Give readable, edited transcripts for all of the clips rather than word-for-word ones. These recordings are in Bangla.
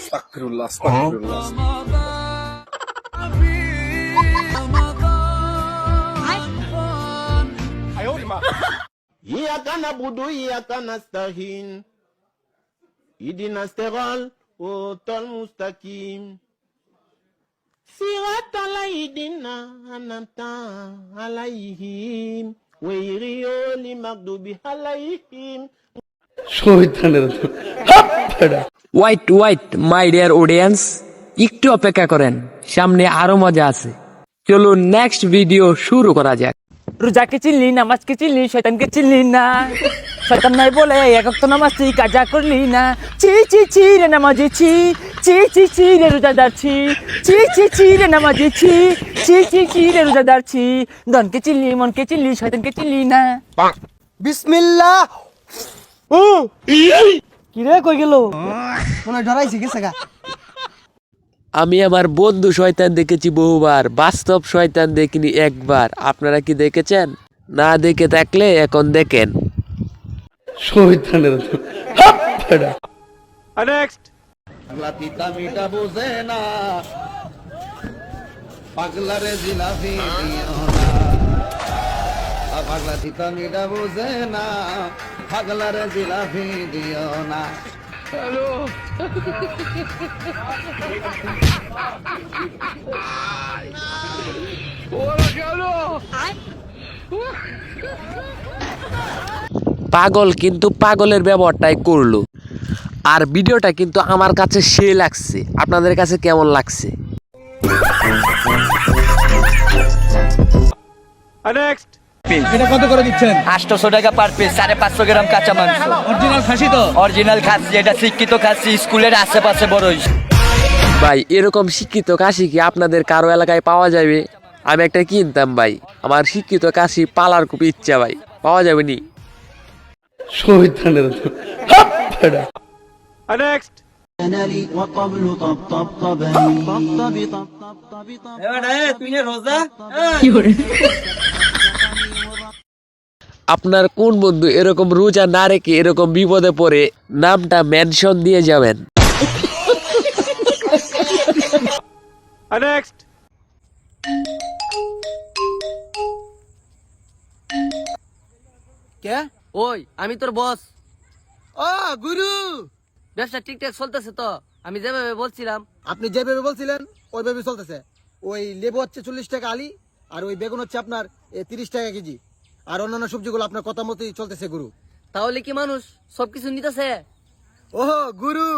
আস্তাগফিরুল্লাহ আস্তাগফিরুল্লাহ। ইয়াকা নাবুদু ইয়াকা নাস্তাহিন ইহদিনাস সিরাতাল মুস্তাকিম সিরাতাল লাযিনা আন'আমতা আলাইহিম গায়রিল মাগদুবি আলাইহিম। ওয়াইট মাই ডিয়ার অডিয়েন্স, একটু অপেক্ষা করেন, সামনে আরো মজা আছে। চলুন নেক্সট ভিডিও শুরু করা যাক। রোজাকে চিনলি, নামাজকে চিনলি, শয়তানকে চিনলি না। শয়তান নাই বলে এক ওয়াক্ত নামাজ তুই কাজা করলি না। চি চি চি রে নামাজি ছি, চি চি চি রে রোজাদার ছি, চি চি চি রে নামাজি ছি, চি চি চি রে রোজাদার ছি। ধনকে চিনলি, মনকে চিনলি, শয়তানকে চিনলি না। বিসমিল্লাহ। কি রে কই গেল? মনে ডরাইছে গেছে গা। আমি আমার বন্ধু শয়তান দেখেছি বহুবার, বাস্তব শয়তান দেখিনি একবার। আপনারা কি দেখেছেন? না দেখে থাকলে এখন দেখেন। পাগলা তিতা মিঠা বোঝে না, পাগলারে জিলাপি দিও না। পাগলা তিতা মিঠা বোঝে না, পাগলারে জিলাপি দিও না। পাগল কিন্তু পাগলের ব্যবহারটাই করলো। আর ভিডিওটা কিন্তু আমার কাছে সেই লাগছে। আপনাদের কাছে কেমন লাগছে? এটা কত করে দিচ্ছেন? 800 টাকা পার পিস, 550 গ্রাম কাঁচা মাংস। অরিজিনাল খাসি তো? অরিজিনাল খাসি, এটা শিক্ষিত খাসি, স্কুলের আশেপাশে বড়ই। ভাই এরকম শিক্ষিত কাশি কি আপনাদের কারো এলাকায় পাওয়া যাবে? আমি একটা কিনতাম ভাই, আমার শিক্ষিত কাশি পালার খুব ইচ্ছা ভাই, পাওয়া যাবে নি? আপনার কোন বন্ধু এরকম রোজা না রেখে এরকম বিপদে পড়ে নামটা মেনশন দিয়ে যাবেন। কে? ওই আমি তোর বস। ও গুরু, ব্যবসা ঠিকঠাক চলতেছে তো? আমি যেভাবে বলছিলাম। আপনি যেভাবে বলছিলেন ওইভাবে চলতেছে। ওই লেবু হচ্ছে 40 টাকা আলি, আর ওই বেগুন হচ্ছে আপনার 30 টাকা কেজি, আর অন্যান্য সবজিগুলো আপনার কথা মতোই চলতেছে গুরু। তাহলে কি মানুষ সবকিছু নিতেছে? ওহো গুরু,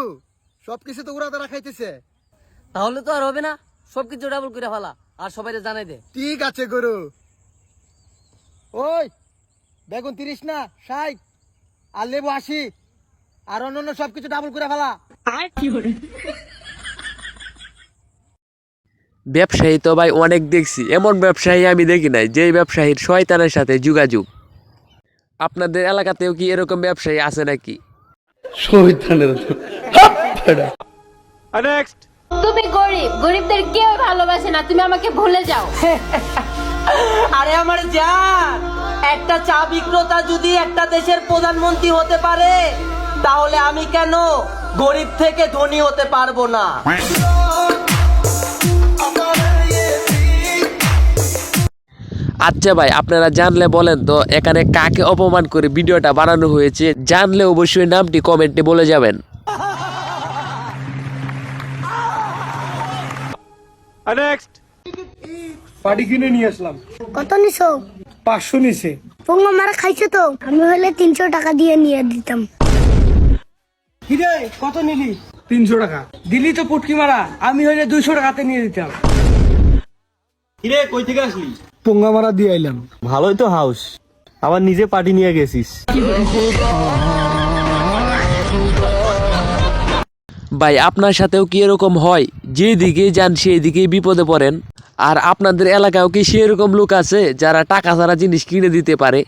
সবকিছু তো ওরা দ্বারা খাইতেছে। তাহলে তো আর হবে না, সবকিছু ডাবল করে ফেলা আর সবাই জানাই দে। ঠিক আছে গুরু। ওই বেগুন 30 না 60, আর লেবু 80, আর অন্যান্য সবকিছু ডাবল করে ফেলা। ব্যবসায়ী তো ভাই অনেক দেখছি, এমন ব্যবসায়ী আমি দেখি নাই যে ব্যবসায়ীর শয়তানের সাথে যোগাযোগ। আপনাদের এলাকাতেও কি এরকম ব্যবসায়ী আছে নাকি? তুমি গরিব, গরিবদের কেউ ভালোবাসে না, তুমি আমাকে ভুলে যাও। আরে আমার জান, একটা চা বিক্রেতা যদি একটা দেশের প্রধানমন্ত্রী হতে পারে, তাহলে আমি কেন গরিব থেকে ধনী হতে পারবো না? আচ্ছা ভাই, আপনারা জানলে বলেন তো এখানে কাকে অপমান করে ভিডিওটা বানানো হয়েছে? জানলে অবশ্যই নামটি কমেন্টে বলে যাবেন। পাটি কিনে নিয়ে আসলাম। কত নিছো? 500 নিছে। পোঙ্গা মারা খাইছে তো, আমি হলে 300 টাকা দিয়ে নিয়ে দিতাম। কিরে কত নিলি? 300 টাকা দিলি তো পুটকি মারা, আমি হইলে 200 টাকাতে নিয়ে দিতাম। কিরে কই থেকে আসলি? পোঙ্গা মারা দিয়ে আইলাম। ভালোই তো হাউস, আবার নিজে পার্টি নিয়ে গেছিস। ভাই আপনার সাথেও কি এরকম হয়? যেদিকে যান সেই দিকেই বিপদে পড়েন? আর আপনাদের এলাকায়ও কি সেরকম লোক আছে যারা টাকা ছাড়া জিনিস কিনে দিতে পারে?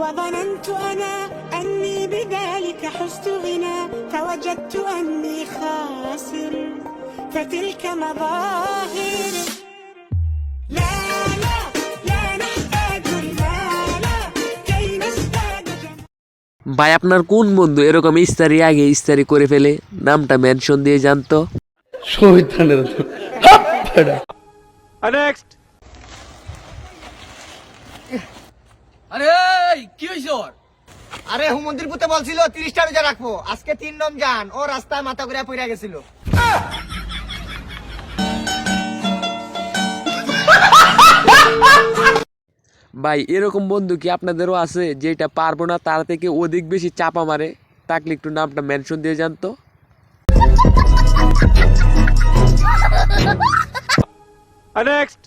وظننت أنا أني بذلك حزت غنى فوجدت أني خاسر فتلك مظاهر. لا لا لا نحتاج المال كي نزداد ভাই আপনার কোন বন্ধু এরকম ইস্তারি আগে ইস্তারি করে ফেলে? নামটা মেনশন দিয়ে জানতো। নেক্সট। আরে কি হইছে ওর? আরে হুমন্দির পুতে বলছিল 30টা রোজা রাখবো, আজকে 3 রমজান, ও রাস্তায় মাথা ঘুরে পড়ে গেছিল। ভাই এরকম বন্ধু কি আপনাদেরও আছে, যেটা পারবো না তার থেকে অধিক বেশি চাপা মারে? তাকলে একটু নামটা মেনশন দিয়ে জানতো। নেক্সট।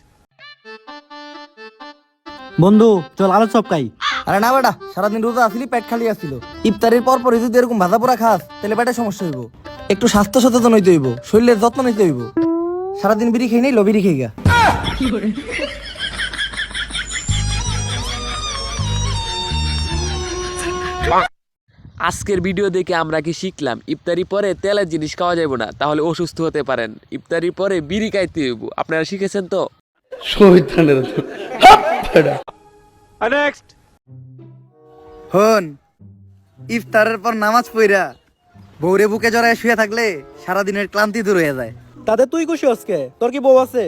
বন্ধু চল আলো চপকাই। আরে না বেটা, সারাদিন রোজা আসলি, পেট খালি আসছিল। ইফতারের পর পরে যদি এরকম ভাজা পোড়া খাস তাহলে পেটে সমস্যা হইব। একটু স্বাস্থ্য সচেতন হইতে হইব, শরীরের যত্ন নিতে হইব। সারাদিন বিড়ি খেয়ে নেই, বিড়ি খেয়ে গা। আজকের ভিডিও দেখে আমরা কি শিখলাম? ইফতারি পরে তেলের জিনিস খাওয়া যাবে না, তাহলে অসুস্থ হতে পারেন। ইফতারি পরে বিড়ি খাইতে হইব। আপনারা শিখেছেন তো? নেক্সট। হন, ইফতারের পর নামাজ পড়া বউরে বুকে জড়ায় শুয়ে থাকলে সারাদিনের ক্লান্তি দূর হয়ে যায়। তাতে তুই খুশি আজকে? তোর কি বউ আছে?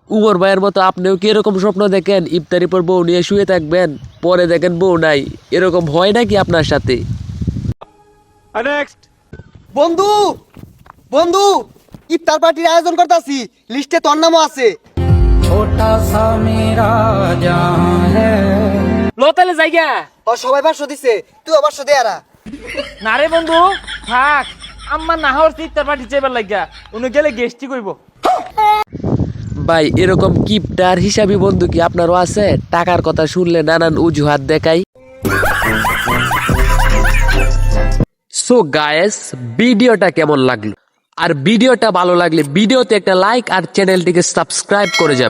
উমর ভাইয়ের মতো আপনিও কি এরকম স্বপ্ন দেখেন? ইফতারি পর বউ নিয়ে শুয়ে থাকবেন, পরে দেখেন বউ নাই। এরকম হয় নাকি আপনার সাথে? নেক্সট। বন্ধু বন্ধু, ইফতার পার্টির আয়োজন করতেছি, লিস্টে তোর নামও আছে। লো তাহলে জায়গা। ও সবাই 500 দিছে, তুই 500 দে। আরা না রে বন্ধু থাক, আম্মা না হওয়ার ইফতার পার্টি চেবার লাগিয়া উনি গেলে গেস্টি কইব। ভাই এরকম কিপটার হিসাবি বন্ধু কি আপনারও আছে? টাকার কথা শুনলে নানান অজুহাত দেখাই। সো গায়েস, ভিডিওটা কেমন লাগলো? আর ভিডিওটা ভালো লাগলে ভিডিওতে একটা লাইক আর চ্যানেলটিকে সাবস্ক্রাইব করে যাবে।